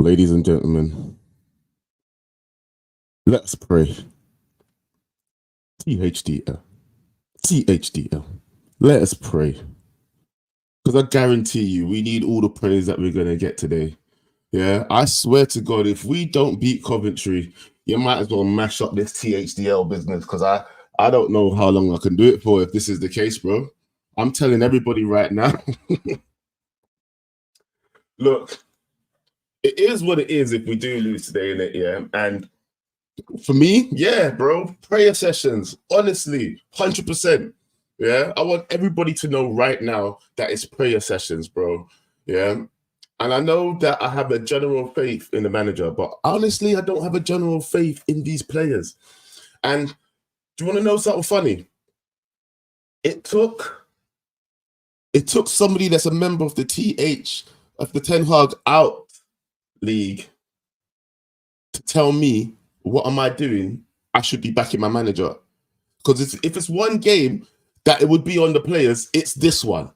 Ladies and gentlemen, let's pray. THDL. THDL. Let us pray. Because I guarantee you, we need all the prayers that we're going to get today. Yeah, I swear to God, if we don't beat Coventry, you might as well mash up this THDL business because I don't know how long I can do it for if this is the case, bro. I'm telling everybody right now. Look, it is what it is if we do lose today, innit? Yeah. And for me, yeah, bro, prayer sessions, honestly, 100%. Yeah. I want everybody to know right now that it's prayer sessions, bro. Yeah. And I know that I have a general faith in the manager, but honestly, I don't have a general faith in these players. And do you want to know something funny? It took somebody that's a member of the Ten Hag out league to tell me what am I doing? I should be backing my manager. Because if it's one game that it would be on the players, it's this one.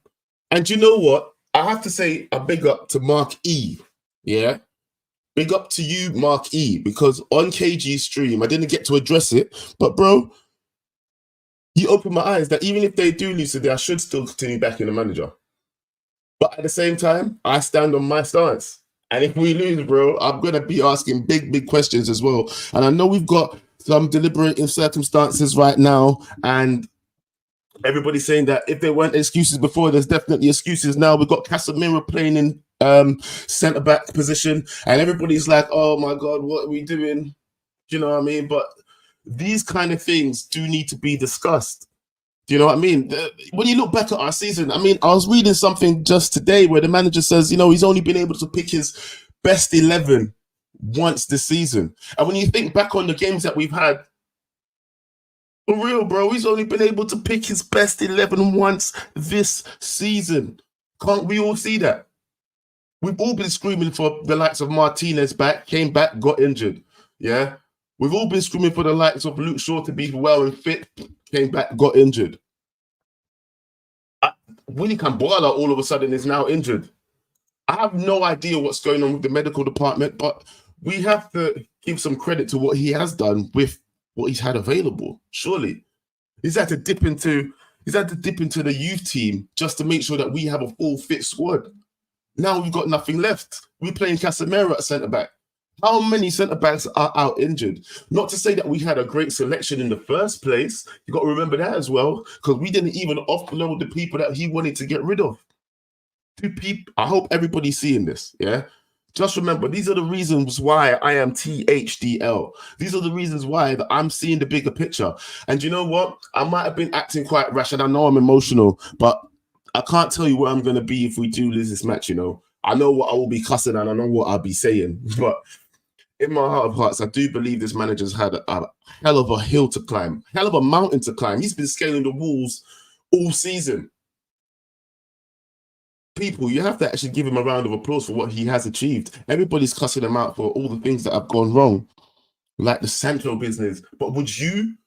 And you know what? I have to say a big up to Mark E. Yeah. Big up to you, Mark E. Because on KG's stream, I didn't get to address it. But bro, you opened my eyes that even if they do lose today, I should still continue backing the manager. But at the same time, I stand on my stance. And if we lose, bro, I'm going to be asking big questions as well. And I know we've got some deliberating circumstances right now. And everybody's saying that if there weren't excuses before, there's definitely excuses now. We've got Casemiro playing in centre-back position. And everybody's like, oh, my God, what are we doing? Do you know what I mean? But these kind of things do need to be discussed. Do you know what I mean? When you look back at our season, I mean, I was reading something just today where the manager says, you know, he's only been able to pick his best 11 once this season. And when you think back on the games that we've had, for real, bro, he's only been able to pick his best 11 once this season. Can't we all see that? We've all been screaming for the likes of Martinez back, came back, got injured. Yeah? We've all been screaming for the likes of Luke Shaw to be well and fit, came back, got injured. Willie Cambola all of a sudden is now injured. I have no idea what's going on with the medical department, but we have to give some credit to what he has done with what he's had available. Surely. He's had to dip into the youth team just to make sure that we have a full fit squad. Now we've got nothing left. We're playing Casemiro at centre-back. How many centre-backs are out injured? Not to say that we had a great selection in the first place. You got to remember that as well, because we didn't even offload the people that he wanted to get rid of. I hope everybody's seeing this, yeah? Just remember, these are the reasons why I am THDL. These are the reasons why that I'm seeing the bigger picture. And you know what? I might have been acting quite rash, and I know I'm emotional, but I can't tell you where I'm going to be if we do lose this match, you know? I know what I will be cussing and I know what I'll be saying, but in my heart of hearts, I do believe this manager's had a hell of a hill to climb, hell of a mountain to climb. He's been scaling the walls all season. People, you have to actually give him a round of applause for what he has achieved. Everybody's cussing him out for all the things that have gone wrong, like the Sancho business. But would you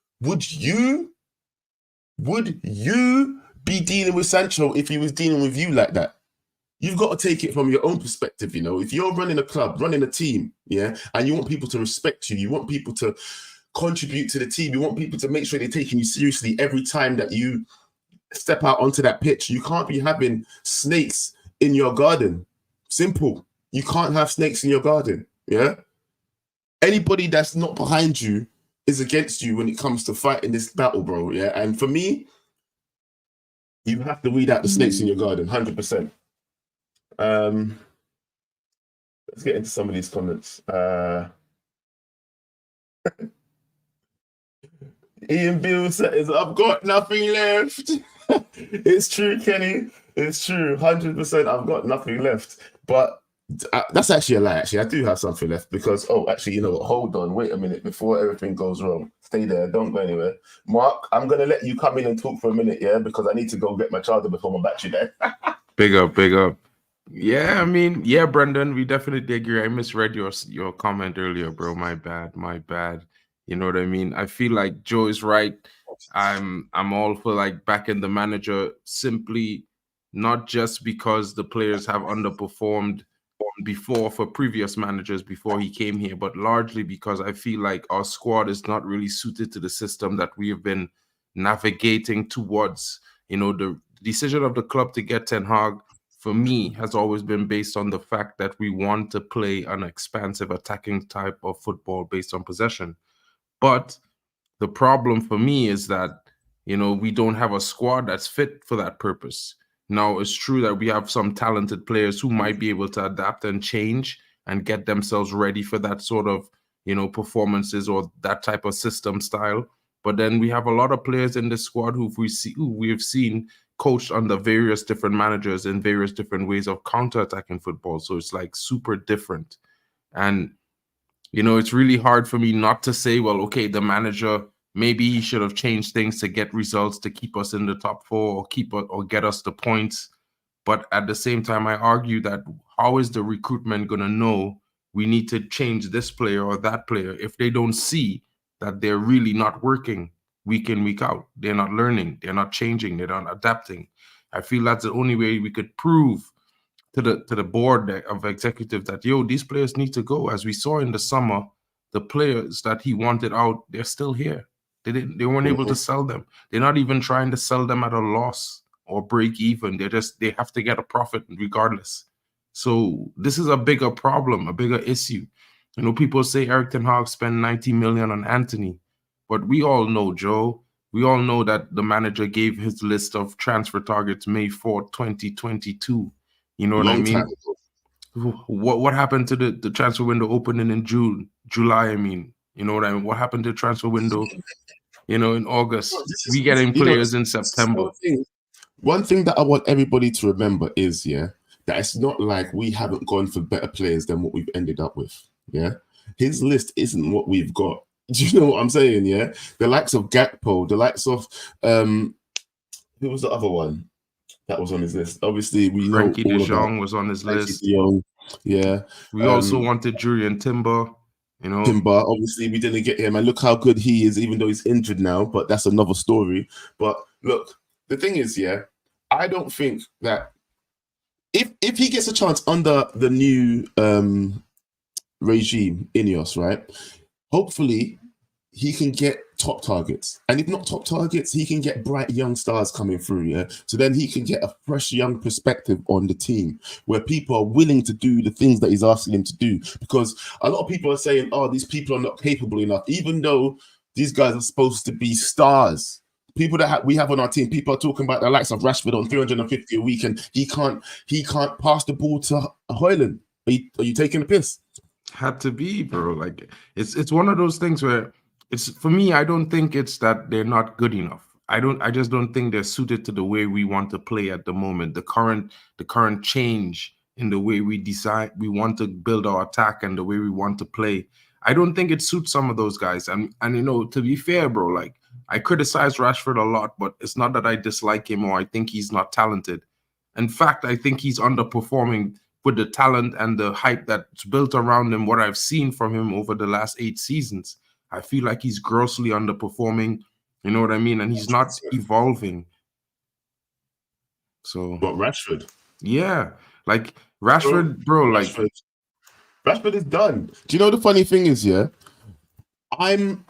be dealing with Sancho if he was dealing with you like that? You've got to take it from your own perspective, you know. If you're running a club, running a team, yeah, and you want people to respect you, you want people to contribute to the team, you want people to make sure they're taking you seriously every time that you step out onto that pitch. You can't be having snakes in your garden. Simple. You can't have snakes in your garden, yeah? Anybody that's not behind you is against you when it comes to fighting this battle, bro, yeah? And for me, you have to weed out the snakes in your garden, 100%. Let's get into some of these comments. Ian Bill says, I've got nothing left. It's true, Kenny. It's true. 100%. I've got nothing left. But that's actually a lie. Actually, I do have something left because, actually, you know what? Hold on. Wait a minute before everything goes wrong. Stay there. Don't go anywhere. Mark, I'm going to let you come in and talk for a minute, yeah? Because I need to go get my charger before my battery there. Big up. Yeah, I mean, yeah, Brendan, we definitely agree. I misread your comment earlier, bro. My bad. You know what I mean? I feel like Joe is right. I'm all for like backing the manager simply not just because the players have underperformed before for previous managers before he came here, but largely because I feel like our squad is not really suited to the system that we have been navigating towards. The decision of the club to get Ten Hag, for me, has always been based on the fact that we want to play an expansive attacking type of football based on possession. But the problem for me is that, we don't have a squad that's fit for that purpose. Now, it's true that we have some talented players who might be able to adapt and change and get themselves ready for that sort of, performances or that type of system style. But then we have a lot of players in this squad who we've seen coached under various different managers in various different ways of counter-attacking football. So it's like super different. And, it's really hard for me not to say, well, okay, the manager, maybe he should have changed things to get results to keep us in the top 4 or get us the points. But at the same time, I argue that how is the recruitment going to know we need to change this player or that player if they don't see that they're really not working week in, week out? They're not learning. They're not changing. They're not adapting. I feel that's the only way we could prove to the board of executives that, these players need to go. As we saw in the summer, the players that he wanted out, they're still here. They weren't able to sell them. They're not even trying to sell them at a loss or break even. They have to get a profit regardless. So this is a bigger problem, a bigger issue. People say Erik Ten Hag spent 90 million on Anthony, but we all know, Joe, we all know that the manager gave his list of transfer targets May 4th, 2022. You know what I mean? What happened to the transfer window opening in July? I mean, you know what I mean? What happened to the transfer window, in August? We getting players in September. One thing that I want everybody to remember is, that it's not like we haven't gone for better players than what we've ended up with. Yeah. His list isn't what we've got. Do you know what I'm saying? Yeah. The likes of Gakpo, the likes of who was the other one that was on his list? Obviously, we know Frankie de Jong was on his list. Yeah. We also wanted Julian Timber. Timber, obviously, we didn't get him, and look how good he is, even though he's injured now. But that's another story. But look, the thing is, I don't think that if he gets a chance under the new regime, Ineos, right? Hopefully, he can get top targets, and if not top targets, he can get bright young stars coming through. Yeah, so then he can get a fresh young perspective on the team, where people are willing to do the things that he's asking them to do. Because a lot of people are saying, "Oh, these people are not capable enough," even though these guys are supposed to be stars. People that we have on our team, people are talking about the likes of Rashford on 350 a week, and he can't pass the ball to Højlund. Are you taking the piss? Had to be, bro. Like it's one of those things where it's, for me, I don't think it's that they're not good enough. I just don't think they're suited to the way we want to play at the moment. The current change in the way we want to build our attack and the way we want to play. I don't think it suits some of those guys. And to be fair, bro, like I criticize Rashford a lot, but it's not that I dislike him or I think he's not talented. In fact, I think he's underperforming with the talent and the hype that's built around him, what I've seen from him over the last 8 seasons. I feel like he's grossly underperforming, you know what I mean? And he's not evolving. So, but Rashford? Yeah. Like Rashford, bro, like Rashford is done. Do you know the funny thing is, I'm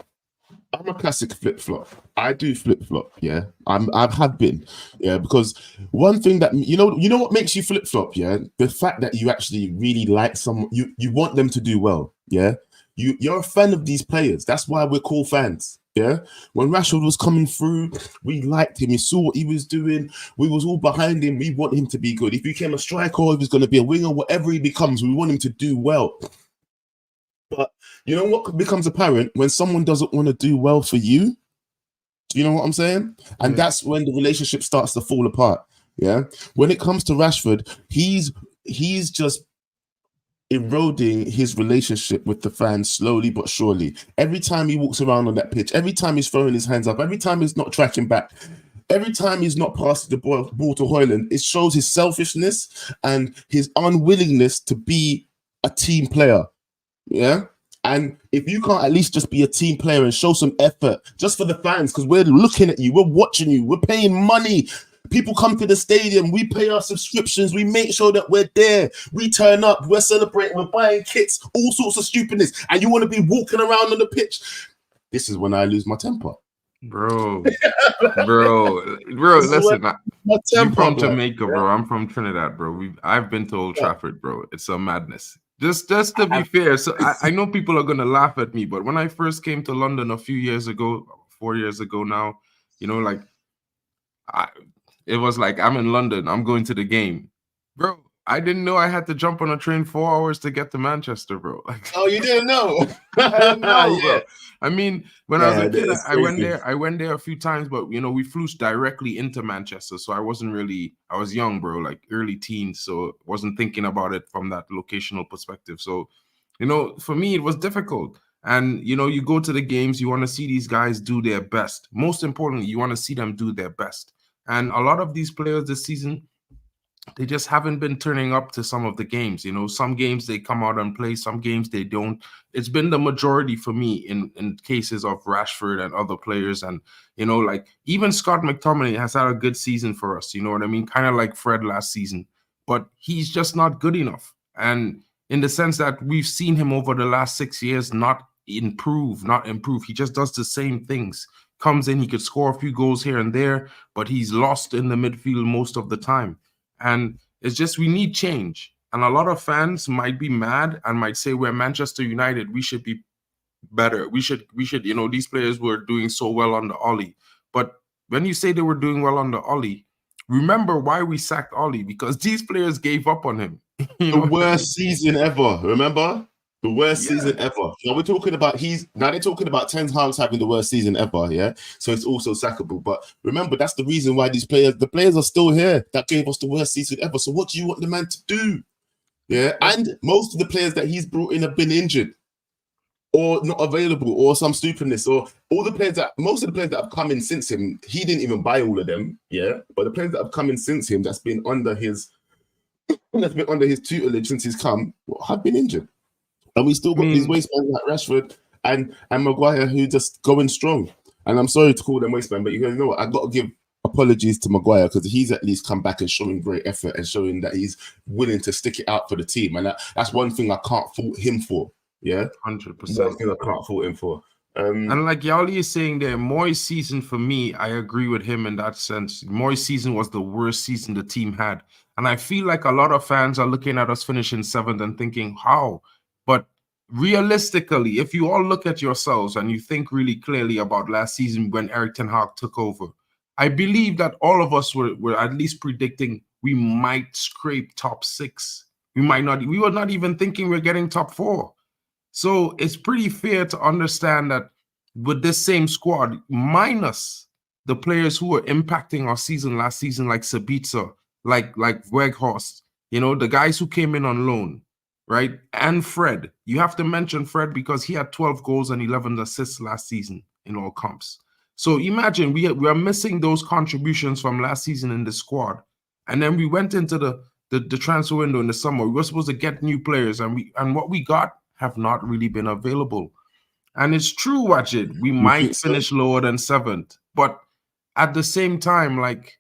a classic flip-flop. I do flip-flop, I have been, because one thing that you know what makes you flip-flop, the fact that you actually really like someone, you want them to do well, you're a fan of these players. That's why we're cool fans. When Rashford was coming through, we liked him. We saw what he was doing. We was all behind him. We want him to be good. If he became a striker, or if he's going to be a winger, whatever he becomes, we want him to do well. But you know what becomes apparent when someone doesn't want to do well for you? Do you know what I'm saying? And that's when the relationship starts to fall apart. When it comes to Rashford, he's just eroding his relationship with the fans slowly but surely. Every time he walks around on that pitch, every time he's throwing his hands up, every time he's not tracking back, every time he's not passing the ball to Højlund, it shows his selfishness and his unwillingness to be a team player. And if you can't at least just be a team player and show some effort just for the fans, because we're looking at you, we're watching you, we're paying money People come to the stadium. We pay our subscriptions. We make sure that we're there. We turn up. We're celebrating. We're buying kits. All sorts of stupidness. And you want to be walking around on the pitch. This is when I lose my temper. Bro, listen, you from Jamaica, bro. I'm from Trinidad, bro. I've been to Old Trafford, bro. It's a madness. Just to be fair, so I know people are gonna laugh at me, but when I first came to London a few years ago, 4 years ago now, you know, like it was like I'm in London, I'm going to the game, bro. I didn't know I had to jump on a train 4 hours to get to Manchester, bro. Like, oh, you didn't know? I didn't know, bro. Yeah. I mean, when I was a kid, I went there a few times, but you know, we flew directly into Manchester, so I was young, bro, like early teens, so wasn't thinking about it from that locational perspective. So, you know, for me, it was difficult. And you know, you go to the games, you want to see these guys do their best. Most importantly, you want to see them do their best. And a lot of these players this season, they just haven't been turning up to some of the games. You know, some games they come out and play, some games they don't. It's been the majority for me in cases of Rashford and other players. And, you know, like even Scott McTominay has had a good season for us. You know what I mean? Kind of like Fred last season. But he's just not good enough. And in the sense that we've seen him over the last 6 years not improve. He just does the same things. Comes in, he could score a few goals here and there, but he's lost in the midfield most of the time. And it's just we need change. And a lot of fans might be mad and might say we're Manchester United. We should be better. We should, you know, these players were doing so well on the Ollie. But when you say they were doing well on the Ollie, remember why we sacked Ollie, because these players gave up on him. The worst season ever, remember? The worst season ever. Now we're talking about they're talking about Ten Hag having the worst season ever, yeah. So it's also sackable. But remember, that's the reason why the players are still here that gave us the worst season ever. So what do you want the man to do? Yeah, and most of the players that he's brought in have been injured or not available or some stupidness, or most of the players that have come in since him, he didn't even buy all of them, yeah. But the players that have come in since him, that's been under his tutelage since he's come, have been injured. And we still got these wastemen like Rashford and Maguire who just going strong. And I'm sorry to call them wastemen, but you know what? I got to give apologies to Maguire because he's at least come back and showing great effort and showing that he's willing to stick it out for the team. And that's one thing I can't fault him for. Yeah, 100%. One thing I can't fault him for. And like Yali is saying there, Moyes' season for me, I agree with him in that sense. Moyes' season was the worst season the team had. And I feel like a lot of fans are looking at us finishing 7th and thinking, how? But realistically, if you all look at yourselves and you think really clearly about last season when Erik Ten Hag took over, I believe that all of us were at least predicting we might scrape top 6. We were not even thinking we're getting top 4. So it's pretty fair to understand that with this same squad, minus the players who were impacting our season last season, like Sabitzer, like Weghorst, you know, the guys who came in on loan, right? And Fred. You have to mention Fred because he had 12 goals and 11 assists last season in all comps. So imagine we are missing those contributions from last season in the squad. And then we went into the transfer window in the summer. We were supposed to get new players, and what we got have not really been available. And it's true, watch it. We might finish lower than 7th. But at the same time, like,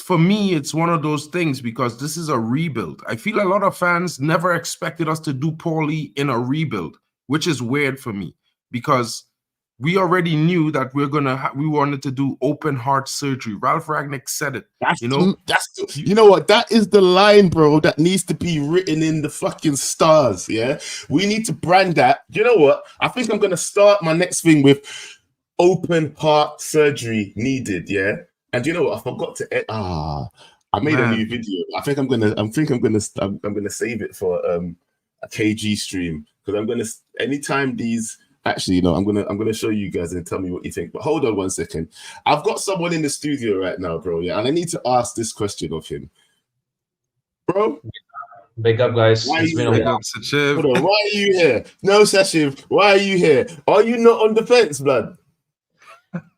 for me, it's one of those things because this is a rebuild. I feel a lot of fans never expected us to do poorly in a rebuild, which is weird for me because we already knew that we wanted to do open heart surgery. Ralph Rangnick said it. You know what? That is the line, bro, that needs to be written in the fucking stars. Yeah, we need to brand that. You know what? I think I'm gonna start my next thing with open heart surgery needed. Yeah. And you know what? I forgot to. I made a new video. I think I'm gonna save it for a KG stream because I'm gonna anytime these. Actually, you know, I'm gonna show you guys and tell me what you think. But hold on 1 second. I've got someone in the studio right now, bro. Yeah, and I need to ask this question of him, bro. Big up, guys. It's been a while. Hold on, why are you here? No, Sashiv, why are you here? Are you not on the fence, blood?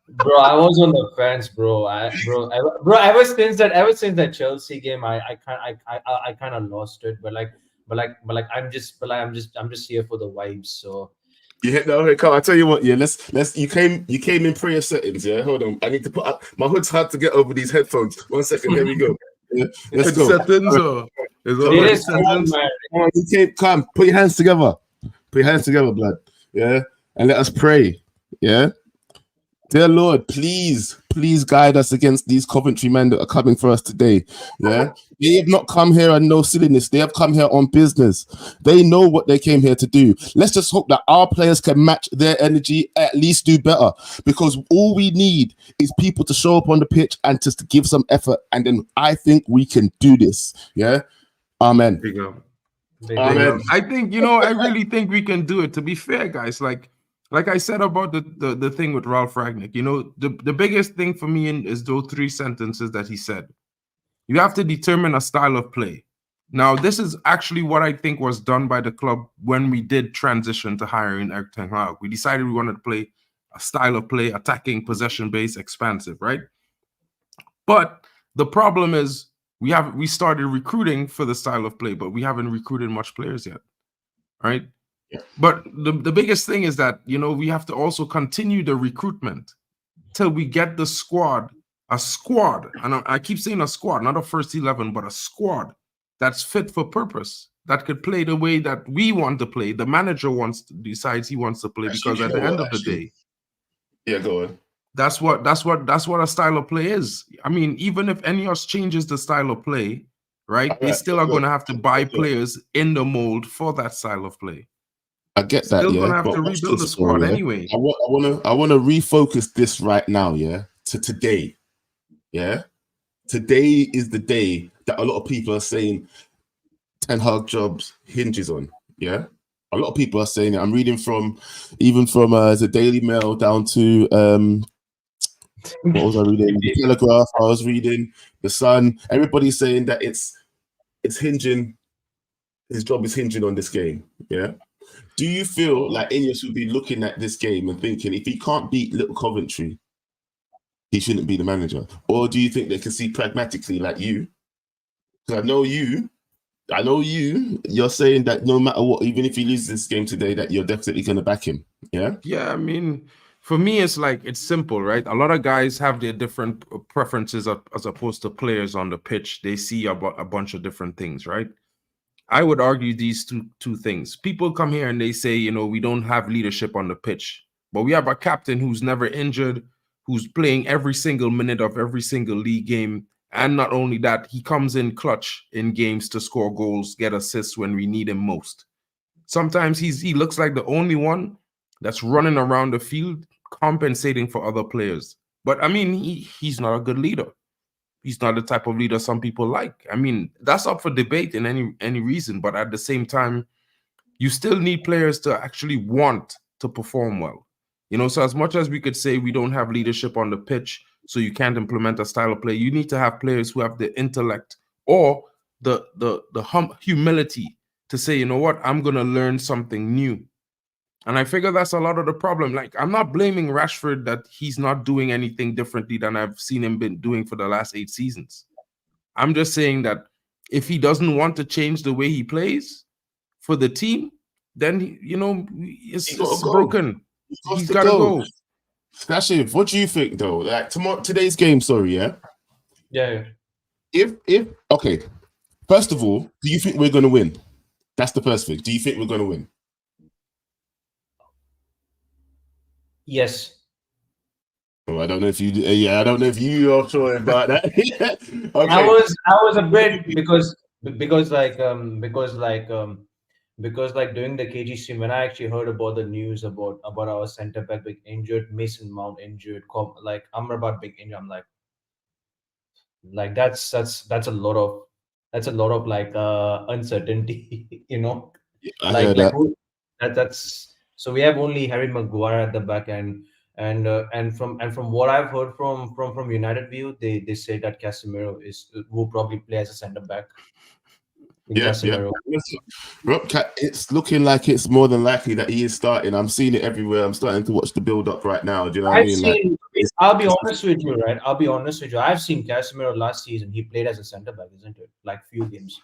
Bro, I was on the fence, bro. Ever since that Chelsea game, I kind of lost it. But I'm just here for the vibes. So Yeah, no, come. I tell you what. Yeah, let's. You came in prayer settings. Yeah, hold on. I need to put up. My hood's hard to get over these headphones. 1 second. Here we go. Yeah, let's It's go. settings or is Come It already is hard, settings? man. Come on, you came. Come. Put your hands together. Put your hands together, blood. Yeah, and let us pray. Yeah. Dear Lord, please guide us against these Coventry men that are coming for us today. Yeah, they have not come here on no silliness. They have come here on business. They know what they came here to do. Let's just hope that our players can match their energy, at least do better. Because all we need is people to show up on the pitch and just to give some effort. And then I think we can do this. Yeah, amen. Big up. Big Amen. up. I think, I really think we can do it. To be fair, guys, like I said about the thing with Ralph Ragnick, the biggest thing for me is those 3 sentences that he said. You have to determine a style of play. Now, this is actually what I think was done by the club when we did transition to hiring Erik Ten Hag. We decided we wanted to play a style of play, attacking, possession-based, expansive, right? But the problem is we started recruiting for the style of play, but we haven't recruited much players yet, right? Yeah. But the biggest thing is that, we have to also continue the recruitment till we get the squad, and I keep saying a squad, not a first 11, but a squad that's fit for purpose, that could play the way that we want to play. The manager decides he wants to play, because at the end of the day, yeah, go on. that's what a style of play is. I mean, even if Ineos changes the style of play, right, they still are going to have to buy players in the mold for that style of play. I get that. Still Yeah, gonna have but to watch rebuild the this, squad yeah? anyway. I want to refocus this right now. Yeah, to today. Yeah, today is the day that a lot of people are saying Ten Hag jobs hinges on. Yeah, a lot of people are saying it. I'm reading from the Daily Mail down to what was I reading? The Telegraph. I was reading the Sun. Everybody's saying that it's hinging. His job is hinging on this game. Yeah. Do you feel like Ineos would be looking at this game and thinking, if he can't beat Little Coventry, he shouldn't be the manager? Or do you think they can see pragmatically, like you? Because I know you're saying that no matter what, even if he loses this game today, that you're definitely going to back him. Yeah? Yeah, I mean, for me, it's simple, right? A lot of guys have their different preferences as opposed to players on the pitch. They see a bunch of different things, right? I would argue these two things. People come here and they say, we don't have leadership on the pitch, but we have a captain who's never injured, who's playing every single minute of every single league game. And not only that, he comes in clutch in games to score goals, get assists when we need him most. Sometimes he looks like the only one that's running around the field compensating for other players. But I mean, he's not a good leader. He's not the type of leader some people like. I mean, that's up for debate in any reason. But at the same time, you still need players to actually want to perform well. So as much as we could say we don't have leadership on the pitch, so you can't implement a style of play, you need to have players who have the intellect or the humility to say, you know what, I'm going to learn something new. And I figure that's a lot of the problem. Like, I'm not blaming Rashford that he's not doing anything differently than I've seen him been doing for the last 8 seasons. I'm just saying that if he doesn't want to change the way he plays for the team, then, it's broken. He's got to go. Skashiv, what do you think, though? Like, today's game, sorry, yeah? Yeah. Okay, first of all, do you think we're going to win? That's the first thing. Do you think we're going to win? Yes. Oh, I don't know if you. Yeah, I don't know if you are sure about that. Okay. I was a bit because during the KG stream, when I actually heard about the news about our centre back being injured, Mason Mount injured, like Amrabat being injured, I'm like that's a lot of like uncertainty, I heard that. That's so we have only Harry Maguire at the back end. And from what I've heard from United View, they say that Casemiro will probably play as a centre back. Casemiro. It's looking like it's more than likely that he is starting. I'm seeing it everywhere. I'm starting to watch the build up right now. Do you know what I mean? I'll be honest with you, right? I've seen Casemiro last season. He played as a centre back, isn't it? Like few games.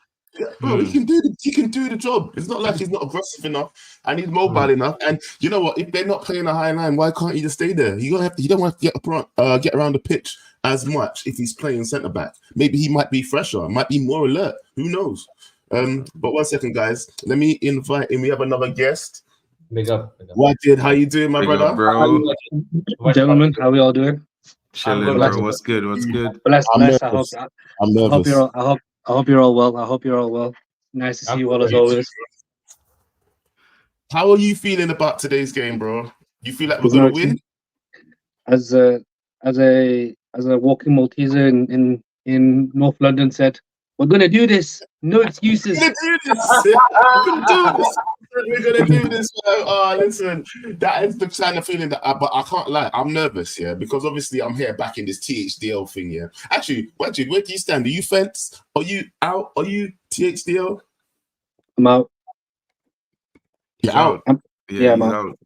Bro, he can do the job. It's not like he's not aggressive enough and he's mobile enough. And you know what? If they're not playing a high line, why can't he just stay there? You don't have to get around the pitch as much if he's playing centre back. Maybe he might be fresher, might be more alert. Who knows? But 1 second, guys. Let me invite in. We have another guest. Big up. How you doing, my brother? Bro. Gentlemen, how we all doing? Chilling, bro. What's good? Bless. I'm I nervous. hope you're all well. I hope you're all well. Nice to see you all as always. How are you feeling about today's game, bro? You feel like we're gonna win? As a walking Malteser in North London said, we're gonna do this. No excuses. We're gonna do this. Oh, listen, that is the kind of feeling that. But I can't lie, I'm nervous, yeah, because obviously I'm here back in this THDL thing, yeah. Actually, where do you stand? Are you fence? Are you out? Are you THDL? I'm out. You're out. Yeah, I'm out.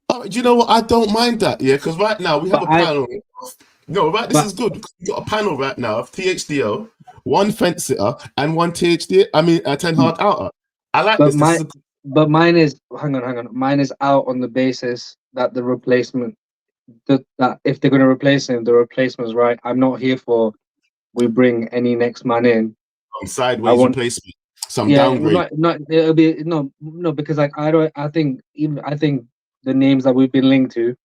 Oh, do you know what? I don't mind that, yeah, because right now we have a panel. This is good. We've got a panel right now of THDL, one fence sitter, and one THD. I mean, Ten Hag outer. I like this. But mine is hang on. Mine is out on the basis that the replacement, that if they're going to replace him, the replacement's right. I'm not here for we bring any next man in. Sideways replacement. Downgrade. It'll be no because like I think the names that we've been linked to,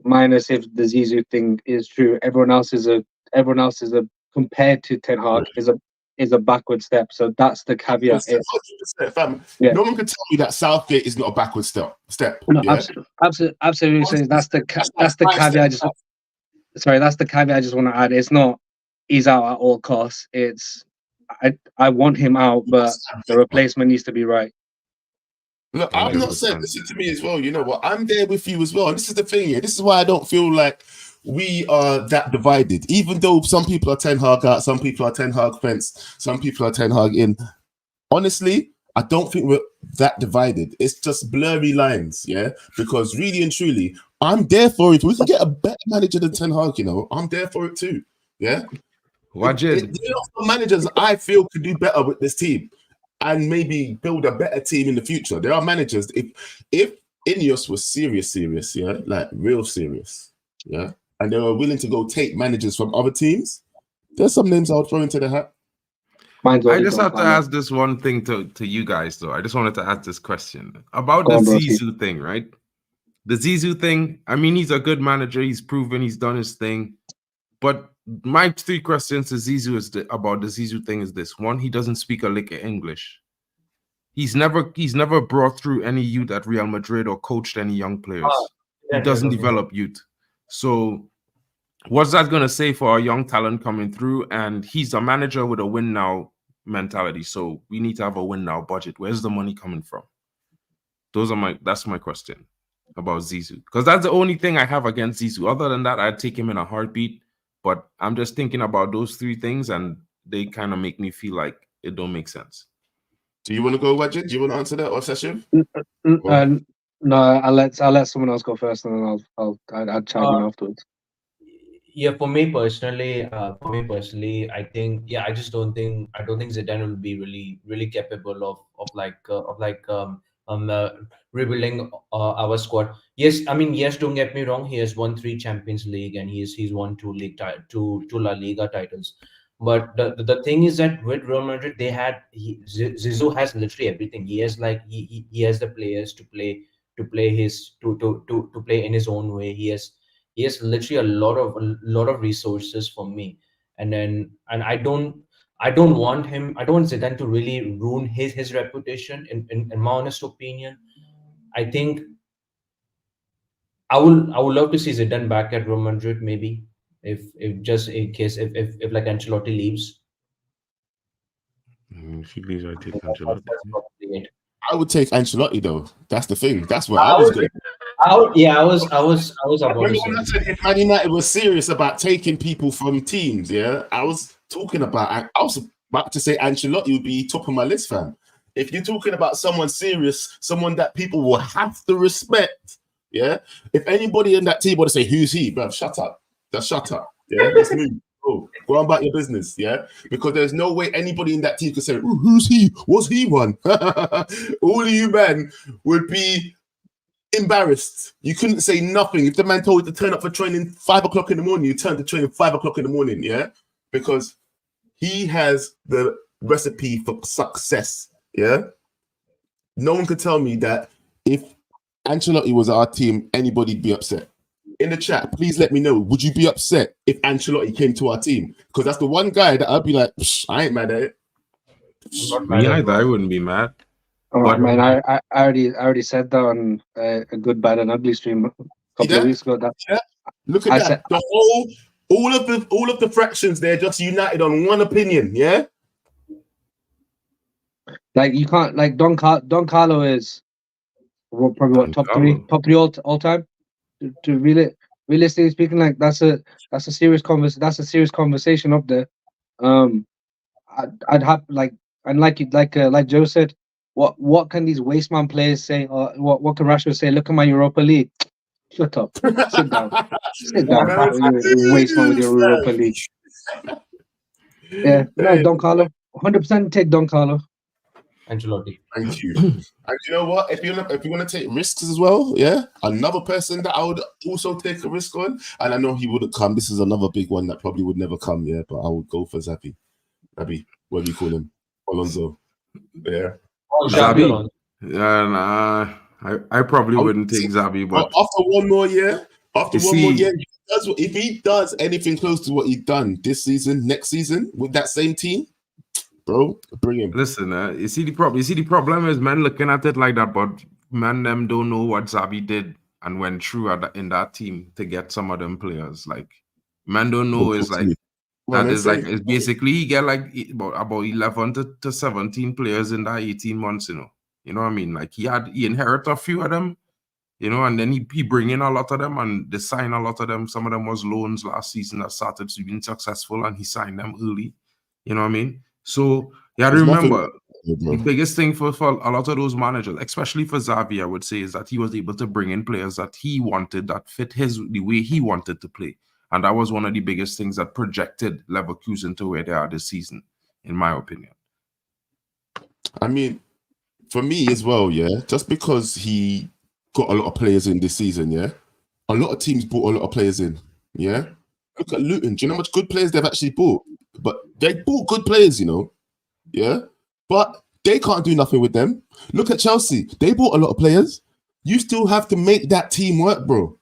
minus if the Zizou thing is true, everyone else is a compared to Ten Hag is a backward step. So that's the caveat. No one can tell me that Southgate is not a backward step. No, yeah? absolutely. So that's the caveat. That's the caveat I just want to add. It's not he's out at all costs. It's I want him out, but the replacement needs to be right. Look, I'm not saying, listen to me as well. You know what? I'm there with you as well. And this is the thing here. This is why I don't feel like we are that divided. Even though some people are Ten Hag out, some people are Ten Hag fence, some people are Ten Hag in. Honestly, I don't think we're that divided. It's just blurry lines, yeah? Because really and truly, I'm there for it. We can get a better manager than Ten Hag, you know. I'm there for it too, yeah? There are some managers I feel could do better with this team and maybe build a better team in the future. There are managers, if Ineos was serious, yeah, like real serious, yeah, and they were willing to go take managers from other teams, there's some names I would throw into the hat. I just have to ask this one thing to you guys, though. I just wanted to ask this question about the Zizou thing, right? The Zizou thing, I mean, he's a good manager. He's proven he's done his thing. But my 3 questions to Zizou about the Zizou thing is this. One, he doesn't speak a lick of English. He's never brought through any youth at Real Madrid or coached any young players. He doesn't develop youth. So what's that going to say for our young talent coming through? And he's a manager with a win now mentality. So we need to have a win now budget. Where's the money coming from? That's my question about Zizou. Because that's the only thing I have against Zizou. Other than that, I'd take him in a heartbeat. But I'm just thinking about those 3 things, and they kind of make me feel like it don't make sense. Do you want to go, Wajid? Do you want to answer that, or Session? No, I'll let someone else go first, and then I'll chime in afterwards. Yeah, for me personally, I think I don't think Zidane will be really capable of rebuilding our squad. Yes, I mean, don't get me wrong. He has won 3 Champions League and he's won 2 La Liga titles. But the thing is that with Real Madrid, Zizou has literally everything. He has he has the players to play in his own way. He has literally a lot of resources for me. And I don't want Zidane to really ruin his reputation. In my honest opinion, I think I would love to see Zidane back at Real Madrid, maybe if just in case if like Ancelotti leaves. If he leaves, I take Ancelotti. I would take Ancelotti though. That's the thing. That's what I was going. I was about When to I say. said if Man United was serious about taking people from teams, yeah, I was about to say Ancelotti would be top of my list, fam. If you're talking about someone serious, someone that people will have to respect, yeah. If anybody in that team would say, "Who's he?" Bro, shut up. Just shut up. Yeah, let's move. Go on about your business, yeah? Because there's no way anybody in that team could say, "Ooh, who's he? What's he won?" All of you men would be embarrassed. You couldn't say nothing. If the man told you to turn up for training 5 o'clock in the morning, you turn to training 5 o'clock in the morning, yeah? Because he has the recipe for success, yeah? No one could tell me that if Ancelotti was our team, anybody'd be upset. In the chat, please let me know. Would you be upset if Ancelotti came to our team? Because that's the one guy that I'd be like, I ain't mad at it. Me either. I wouldn't be mad. Oh But- man, I already said that on a good, bad, and ugly stream a couple of weeks ago. That Look at I that. said- All of the fractions there just united on one opinion. Yeah. like you can't like Don Carlo is probably what top three all time. To realistically speaking, like that's a serious conversation up there. I'd have like and like Joe said, what can these wasteman players say, or what can Rashford say? Look at my Europa League. Shut up. Sit down. Sit down. You wasteman with your Europa League. Yeah, no, Don Carlo. 100% take Don Carlo. Ancelotti. Thank you. And you know what? If you want to take risks as well, yeah, another person that I would also take a risk on, and I know he wouldn't come. This is another big one that probably would never come, yeah. But I would go for Zabi, what do you call him? Alonso. Yeah. Oh, Xavi? Alonso. Nah, I probably wouldn't take Xavi, but after one more year, You if he does anything close to what he done this season, next season with that same team, bro, bring him. listen, you see the problem is men looking at it like that, but man them don't know what Xavi did and went through in that team to get some of them players. Like man don't know is like that is like it's basically he get like about 11 to 17 players in that 18 months, you know. You know what I mean? Like he inherited a few of them, you know, and then he bring in a lot of them and they sign a lot of them. Some of them was loans last season that started to be successful and he signed them early. You know what I mean? So you have to remember the biggest thing for a lot of those managers, especially for Xavi, I would say, is that he was able to bring in players that he wanted, that fit the way he wanted to play. And that was one of the biggest things that projected Leverkusen to where they are this season, in my opinion. I mean, for me as well, yeah, just because he got a lot of players in this season, yeah, a lot of teams bought a lot of players in, yeah. Look at Luton. Do you know how much good players they've actually bought? But they bought good players, you know, yeah. But they can't do nothing with them. Look at Chelsea. They bought a lot of players. You still have to make that team work, bro.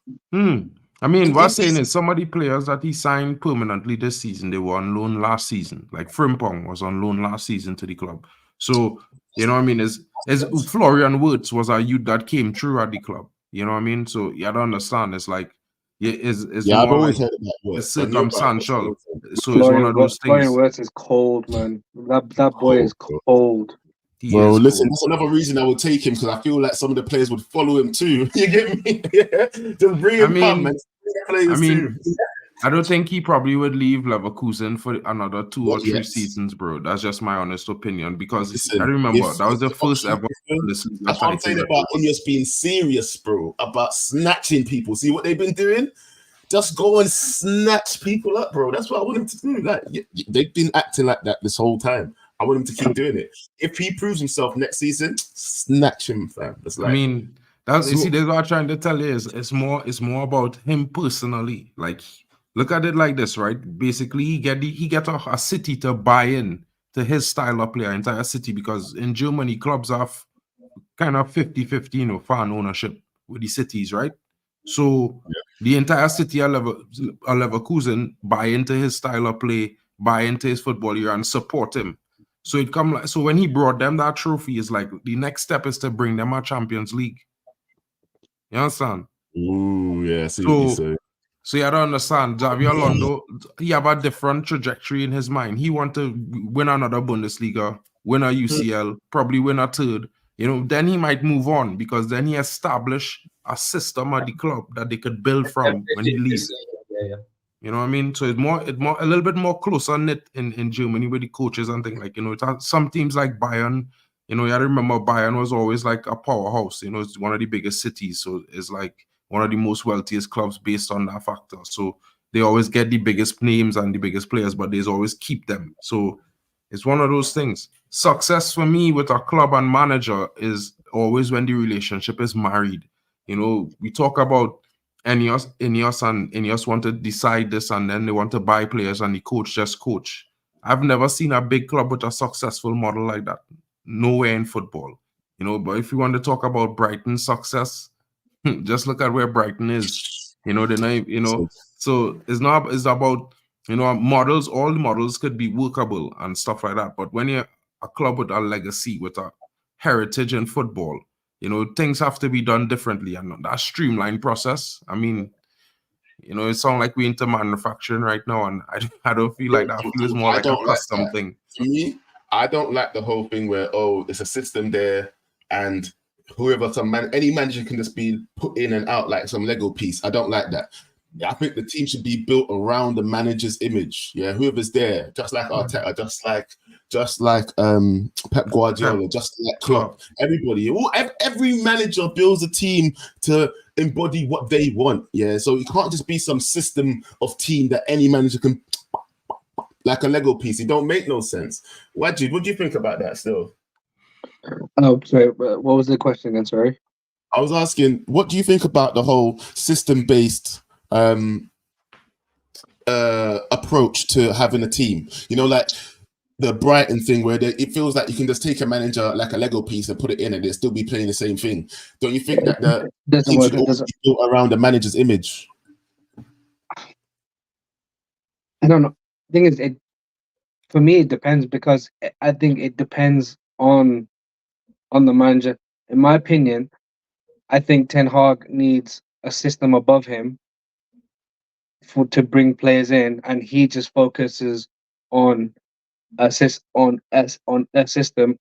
I mean, what I'm saying is some of the players that he signed permanently this season, they were on loan last season. Like Frimpong was on loan last season to the club. So, you know what I mean? Is Florian Wirtz was a youth that came through at the club. You know what I mean? So you don't understand. It's like I've always heard about Wirtz. Circumstantial. So it's one of those things. Florian Wirtz is cold, man. That boy is cold. Bro, listen, that's another reason I would take him, because I feel like some of the players would follow him too. You get me? Just bring him too. I don't think he probably would leave Leverkusen for another 2 or 3 seasons, bro. That's just my honest opinion, because I remember that was the first ever. That's what I'm saying about him just being serious, bro, about snatching people. See what they've been doing? Just go and snatch people up, bro. That's what I want him to do. Like they've been acting like that this whole time. I want him to keep doing it. If he proves himself next season, snatch him, fam. That's like, I mean, that's what I'm trying to tell you is it's more about him personally. Like, look at it like this, right? Basically, he get a city to buy in to his style of play, entire city, because in Germany, clubs have kind of 50-50, you know, fan ownership with the cities, right? So the entire city of Leverkusen buy into his style of play, buy into his football year, and support him. So when he brought them that trophy, is like the next step is to bring them a Champions League. You understand? Ooh, yeah. So you don't understand. Xavi Alonso, he have a different trajectory in his mind. He want to win another Bundesliga, win a UCL, probably win a third. You know, then he might move on, because then he established a system at the club that they could build from when he leaves. You know what I mean? So it's a little bit more closer knit in Germany with the coaches and things, like, you know, some teams like Bayern, you know, you remember Bayern was always like a powerhouse. You know, it's one of the biggest cities, so it's like one of the most wealthiest clubs based on that factor. So they always get the biggest names and the biggest players, but they always keep them. So it's one of those things. Success for me with a club and manager is always when the relationship is married. You know, we talk about Ineos want to decide this, and then they want to buy players, and the coach just coach. I've never seen a big club with a successful model like that. Nowhere in football. You know, but if you want to talk about Brighton's success, just look at where Brighton is. You know, so it's about, you know, models. All the models could be workable and stuff like that. But when you're a club with a legacy, with a heritage in football, you know, things have to be done differently, and that streamlined process. I mean, you know, it sounds like we're into manufacturing right now, and I don't feel like that. I feel it's more like a custom thing. For me, I don't like the whole thing where, oh, it's a system there, and whoever, any manager can just be put in and out like some Lego piece. I don't like that. I think the team should be built around the manager's image. Yeah, whoever's there, just like Arteta, just like Pep Guardiola, just like Klopp. Everybody, every manager builds a team to embody what they want. Yeah, so it can't just be some system of team that any manager can, like a Lego piece. It don't make no sense. Wajid, what do you think about that still? Oh, sorry. What was the question again? Sorry. I was asking, what do you think about the whole system-based approach to having a team? You know, like the Brighton thing, where it feels like you can just take a manager like a Lego piece and put it in, and they'll still be playing the same thing. Don't you think that the team should always be built around the manager's image? I don't know. The thing is, for me, it depends, because I think it depends on the manager. In my opinion, I think Ten Hag needs a system above him to bring players in, and he just focuses on a system,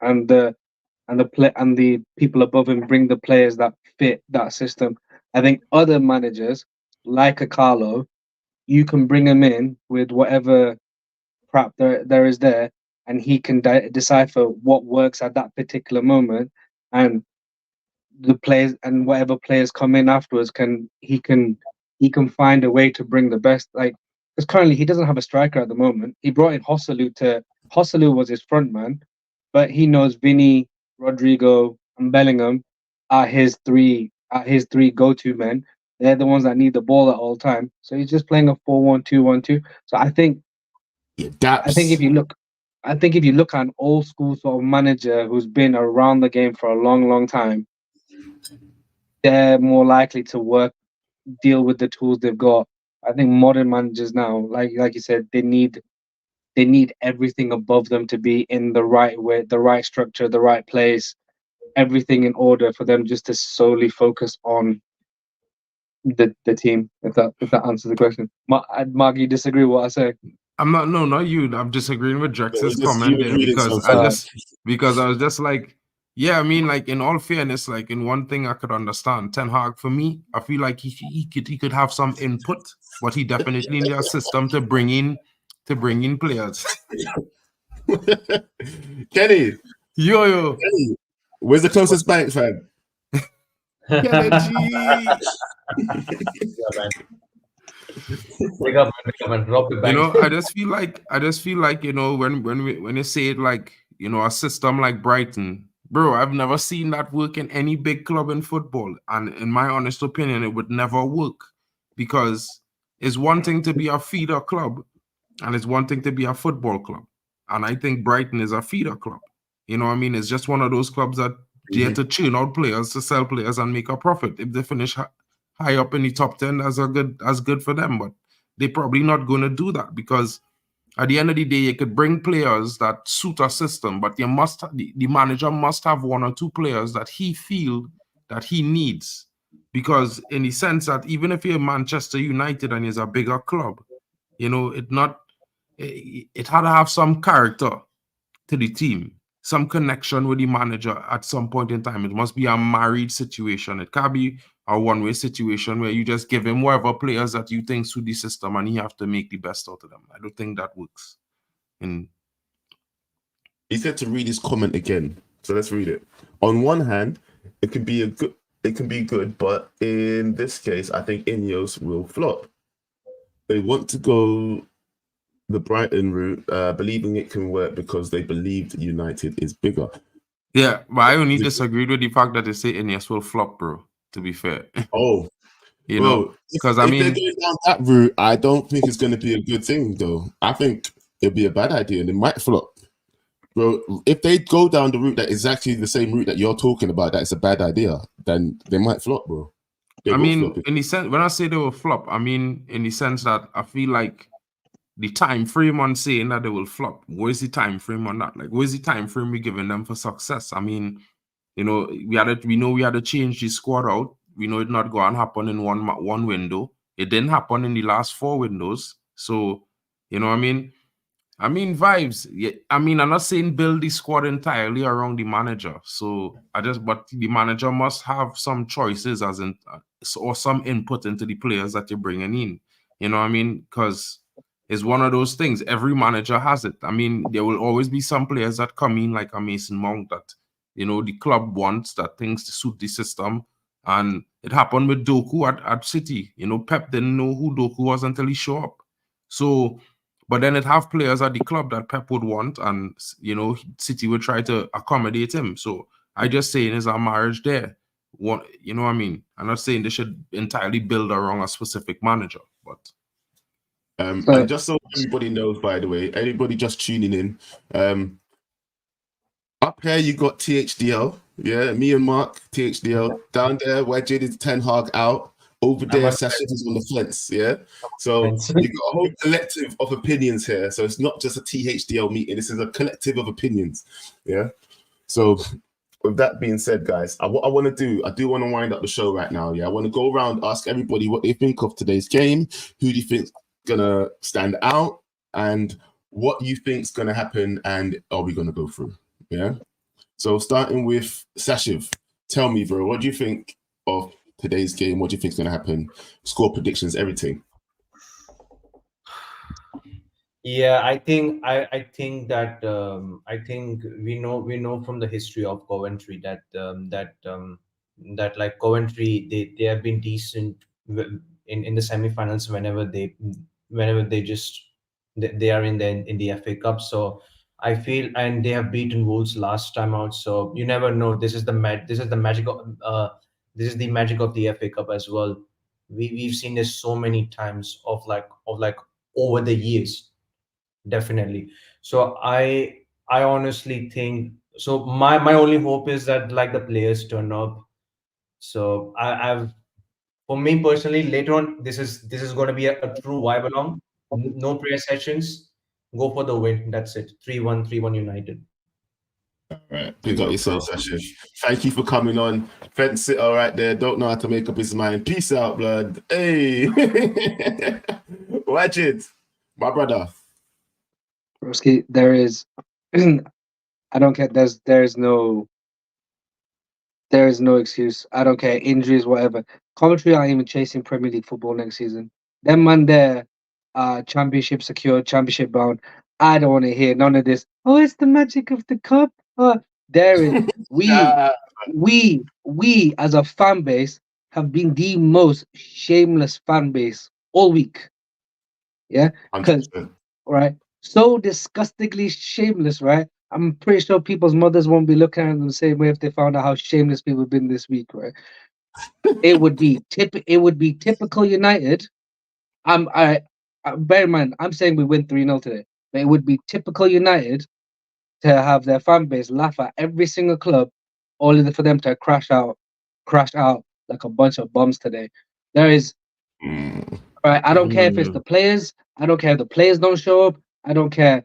and the people above him bring the players that fit that system. I think other managers, like a Carlo, you can bring him in with whatever crap there is there, and he can decipher what works at that particular moment, and the players and whatever players come in afterwards he can find a way to bring the best. Like, because currently he doesn't have a striker at the moment. He brought in Hosselu was his front man, but he knows Vinny, Rodrigo, and Bellingham are his three go-to men. They're the ones that need the ball at all time. So he's just playing a 4-1-2-1-2. So I think if you look at an old school sort of manager who's been around the game for a long, long time, they're more likely to deal with the tools they've got. I think modern managers now, like you said, they need everything above them to be in the right way, the right structure, the right place, everything in order for them just to solely focus on the team. If that answers the question. Mark, you disagree with what I say? Not you. I'm disagreeing with Drex's comment there, because I was just like, yeah, I mean, like, in all fairness, like, in one thing I could understand, Ten Hag, for me, I feel like he could have some input, but he definitely needs a system to bring in players. Kenny, Kenny, where's the closest bank, fam? Big up, man. Drop the bank. You know, I just feel like, you know, when you say it, like, you know, a system like Brighton, bro, I've never seen that work in any big club in football. And in my honest opinion, it would never work, because it's one thing to be a feeder club and it's one thing to be a football club. And I think Brighton is a feeder club. You know what I mean? It's just one of those clubs that dare to churn out players, to sell players and make a profit. If they finish high up in the top 10, that's good for them. But they're probably not going to do that, because at the end of the day, you could bring players that suit a system, but the manager must have one or two players that he feel that he needs. Because in the sense that even if you're Manchester United and is a bigger club, you know, it had to have some character to the team, some connection with the manager at some point in time. It must be a married situation. It can't be a one-way situation where you just give him whatever players that you think suit the system and he have to make the best out of them. I don't think that works. And he said to read his comment again, so let's read it. On one hand, it can be good, but in this case, I think Ineos will flop. They want to go the Brighton route, believing it can work because they believe United is bigger. Yeah, but I only disagreed with the fact that they say Iniesta will flop, bro. To be fair, Oh, you bro, know, because I if they're mean, going down that route, I don't think it's going to be a good thing, though. I think it'll be a bad idea and it might flop. Bro, if they go down the route that is actually the same route that you're talking about, that it's a bad idea, then they might flop, bro. They I will mean, flop it. in the sense when I say they will flop, I mean in the sense that I feel like the time frame on saying that they will flop. Where's the time frame on that? Like, where's the time frame we giving them for success? I mean, you know, we know we had to change the squad out. We know it's not going to happen in one window. It didn't happen in the last 4 windows. So, you know what I mean? I mean, vibes. Yeah, I mean, I'm not saying build the squad entirely around the manager. So but the manager must have some choices or some input into the players that you're bringing in. You know what I mean? Because it's one of those things. Every manager has it. I mean, there will always be some players that come in like a Mason Mount that, you know, the club wants, that things to suit the system. And it happened with Doku at City. You know, Pep didn't know who Doku was until he showed up. So, but then it have players at the club that Pep would want, and you know, City would try to accommodate him. So I just saying there's a marriage there. You know what I mean? I'm not saying they should entirely build around a specific manager, but And just so everybody knows, by the way, anybody just tuning in, up here you got THDL, yeah, me and Mark, THDL. Down there, where Jid Ten Hag out. Over there, Sasha is on the fence, yeah. So you got a whole collective of opinions here. So it's not just a THDL meeting. This is a collective of opinions, yeah. So with that being said, guys, what I want to do, I do want to wind up the show right now. Yeah, I want to go around, ask everybody what they think of today's game, who do you think's gonna stand out, and what you think's gonna happen, and are we gonna go through? Yeah. So starting with Sashiv, tell me, bro, what do you think of today's game? What do you think is gonna happen? Score predictions, everything. Yeah, I think that I think we know from the history of Coventry that like Coventry they have been decent in the semifinals whenever they are in the FA Cup. So I feel, and they have beaten Wolves last time out. So you never know. This is the magic of the FA Cup as well. We've seen this so many times of like over the years. Definitely. So I honestly think so. My only hope is that like the players turn up. So I've for me personally, later on, this is going to be a true vibe along. No prayer sessions. Go for the win. That's it. 3-1, 3-1 United. All right, pick up yourself, Sashiv. Thank you for coming on. Fence it all right there. Don't know how to make up his mind. Peace out, blood. Hey, watch it, my brother. Broski, there is, I don't care. There is no excuse. I don't care. Injuries, whatever. Coventry aren't even chasing Premier League football next season. Them man there, championship secure, championship bound. I don't want to hear none of this. Oh, it's the magic of the cup. There is we as a fan base have been the most shameless fan base all week. Yeah, because 100%. right, so disgustingly shameless, right? I'm pretty sure people's mothers won't be looking at them the same way if they found out how shameless people have been this week, right? It would be typical United. Bear in mind, I'm saying we win 3-0 today, but it would be typical United to have their fan base laugh at every single club, only for them to crash out like a bunch of bums today. There is right. I don't care if it's the players. I don't care if the players don't show up. I don't care.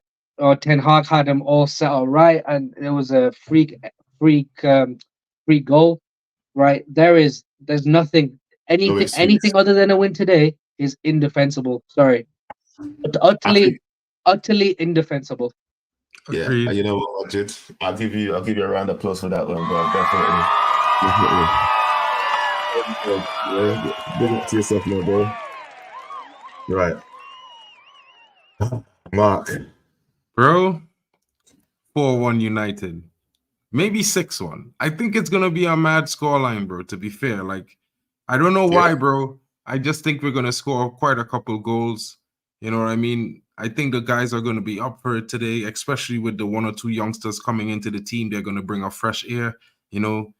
Ten Hag had them all set all right, and it was a freak goal. Right. There's nothing. Anything other than a win today is indefensible. Sorry, utterly indefensible. Yeah, agreed. you know what, Majid? I'll give you a round of applause for that one, bro. Definitely. Yeah, big up to yourself, now, bro. Right, Mark. Bro, 4-1 United. Maybe 6-1. I think it's gonna be a mad scoreline, bro, to be fair. Like, I don't know why, bro. I just think we're going to score quite a couple goals. You know what I mean? I think the guys are going to be up for it today, especially with the one or two youngsters coming into the team. They're going to bring a fresh air. You know,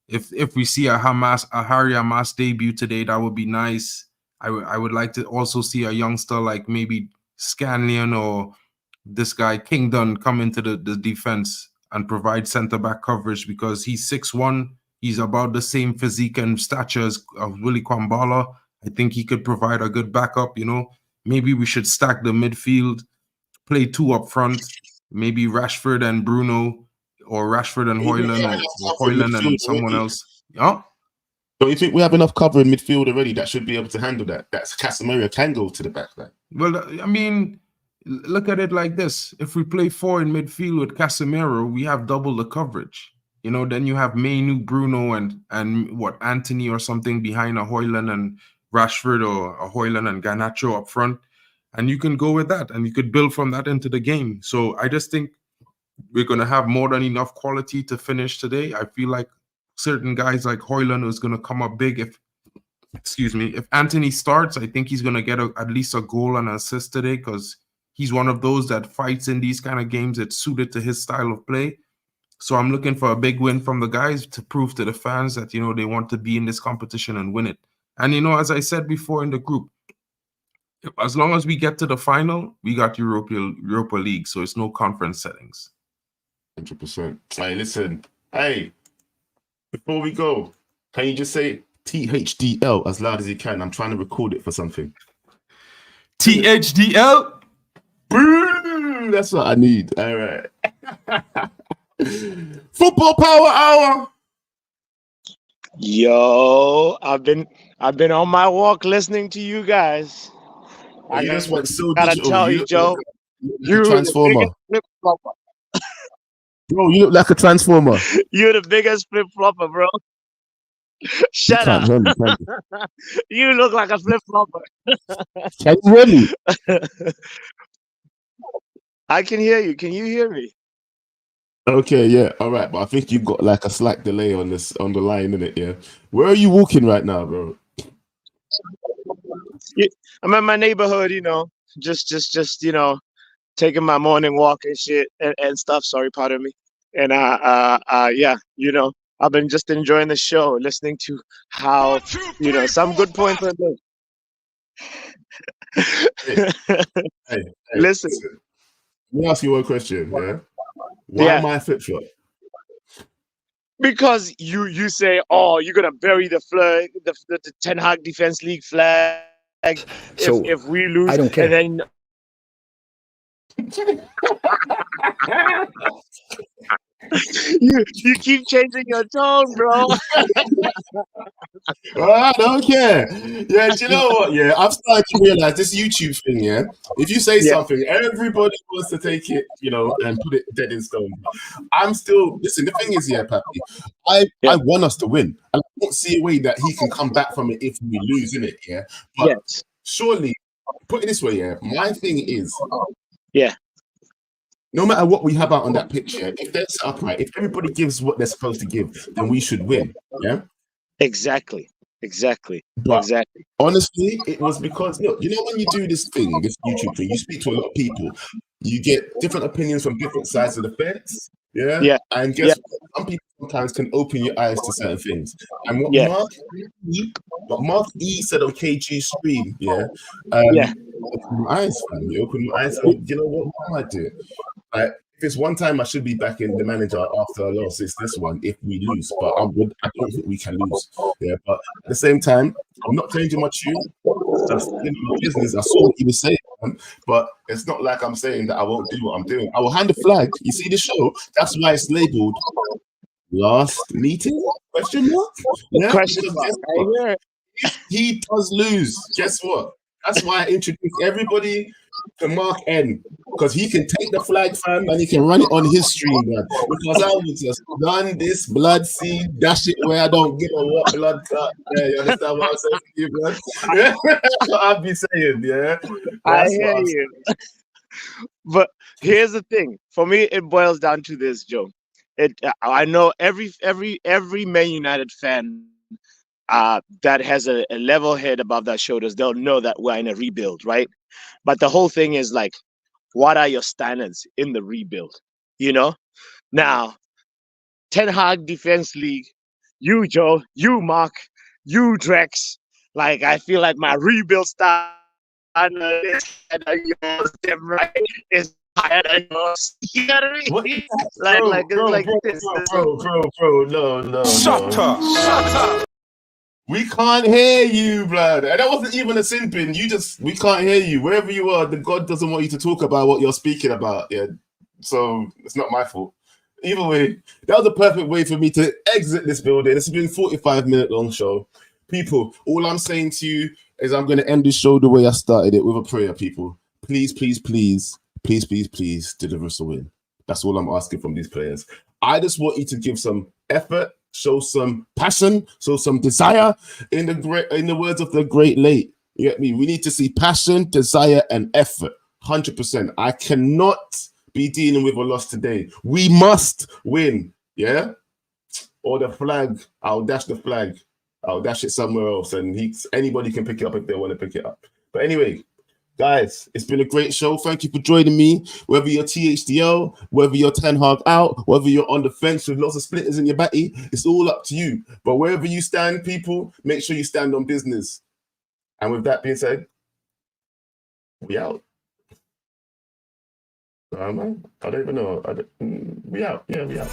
if we see a Harry Hamas debut today, that would be nice. I would like to also see a youngster like maybe Scanlon or this guy Kingdon come into the defense and provide center back coverage, because he's 6'1". He's about the same physique and stature as Willie Kwambala. I think he could provide a good backup. You know, maybe we should stack the midfield, play two up front, maybe Rashford and Bruno, or Rashford and Hoyland, or Hoyland and someone else. Yeah. Don't you think we have enough cover in midfield already that should be able to handle that? That's Casemiro can go to the back line. Well, I mean, look at it like this. If we play 4 in midfield with Casemiro, we have double the coverage. You know, then you have Mainu, Bruno, and what, Anthony or something behind a Hoyland and Rashford, or a Hoyland and Garnacho up front. And you can go with that, and you could build from that into the game. So I just think we're going to have more than enough quality to finish today. I feel like certain guys like Hoyland is going to come up big. If Anthony starts, I think he's going to get at least a goal and an assist today, because he's one of those that fights in these kind of games. It's suited to his style of play. So I'm looking for a big win from the guys to prove to the fans that, you know, they want to be in this competition and win it. And, you know, as I said before in the group, as long as we get to the final, we got Europa League. So it's no conference settings. 100%. Hey, listen. Hey, before we go, can you just say THDL as loud as you can? I'm trying to record it for something. THDL? Boom! That's what I need. All right. Football Power Hour. Yo, I've been on my walk listening to you guys. You just went so gotta digital. tell you, Joe, You're a transformer. flip-flopper. Bro, you look like a transformer. You're the biggest flip-flopper, bro. Shut up. Hear me, can You look like a flip-flopper. you hear me? I can hear you. Can you hear me? Okay, yeah, all right, but I think you've got like a slight delay on the line, innit? Yeah. Where are you walking right now, bro? I'm in my neighborhood, you know, just you know, taking my morning walk and shit and stuff. Sorry, pardon me. And yeah, you know, I've been just enjoying the show, listening to how, you know, some good points are made. Hey, Listen. Let me ask you one question, yeah? Why Yeah. am I flip-flop? Because you say, oh, you're gonna bury the flag, the Ten Hag Defense League flag, So, if we lose, I don't care. and then you keep changing your tone, bro. I don't care. Yeah, do you know what? Yeah, I've started to realize this YouTube thing, yeah. If you say Yeah. something, everybody wants to take it, you know, and put it dead in stone. I'm still listen, the thing is, yeah, Pappy, I want us to win. And I don't see a way that he can come back from it if we lose, innit? Yeah. But Yes. surely, put it this way, yeah. My thing is, Yeah. no matter what we have out on that picture, if they're set up right, if everybody gives what they're supposed to give, then we should win. Yeah. Exactly. But honestly, it was because look, you know, when you do this thing, this YouTube thing, you speak to a lot of people, you get different opinions from different sides of the fence. Yeah. Yeah. And guess what? Some people sometimes can open your eyes to certain things. And what Yeah. Mark E said on KG stream, yeah. Yeah. Open my eyes, fam. You open my eyes, and you know what am I doing? Like, if it's one time I should be back in the manager after a loss, it's this one if we lose. But I don't think we can lose. Yeah, but at the same time, I'm not changing my tune. Just my business. I saw what you were saying, man, but it's not like I'm saying that I won't do what I'm doing. I will hand the flag. You see the show? That's why it's labeled last meeting? Question mark? Yeah, Question because mark. guess what? If he does lose, guess what? That's why I introduced everybody to Mark N, because he can take the flag, fam, and he can run it on his stream, man. Because I will just run this blood seed, dash it where I don't give a what blood cut. Yeah, you understand what I'm saying to you, man? Yeah, that's what I'll be saying, yeah. I That's hear what I'm you. But here's the thing. For me, it boils down to this, Joe. I know every Man United fan that has a level head above their shoulders, they'll know that we're in a rebuild, right? But the whole thing is like, what are your standards in the rebuild? You know? Now, Ten Hag Defense League, you Joe, you Mark, you Drex, like I feel like my rebuild standard is higher than yours, damn right, is higher than yours. You know what I mean? What? No. Shut up. We can't hear you, blood. And that wasn't even a simping. We can't hear you. Wherever you are, the God doesn't want you to talk about what you're speaking about. Yeah. So it's not my fault. Either way, that was a perfect way for me to exit this building. It's been a 45-minute long show. People, all I'm saying to you is I'm going to end this show the way I started it, with a prayer, people. Please deliver us a win. That's all I'm asking from these players. I just want you to give some effort, show some passion, show some desire. In the words of the great late, you get me? We need to see passion, desire, and effort. 100%. I cannot be dealing with a loss today. We must win. Yeah? Or the flag. I'll dash the flag. I'll dash it somewhere else, and anybody can pick it up if they want to pick it up. But anyway, guys, it's been a great show. Thank you for joining me. Whether you're THDL, whether you're Ten Hag out, whether you're on the fence with lots of splitters in your batty, it's all up to you. But wherever you stand, people, make sure you stand on business. And with that being said, we out. I don't even know. We out. Yeah, we out.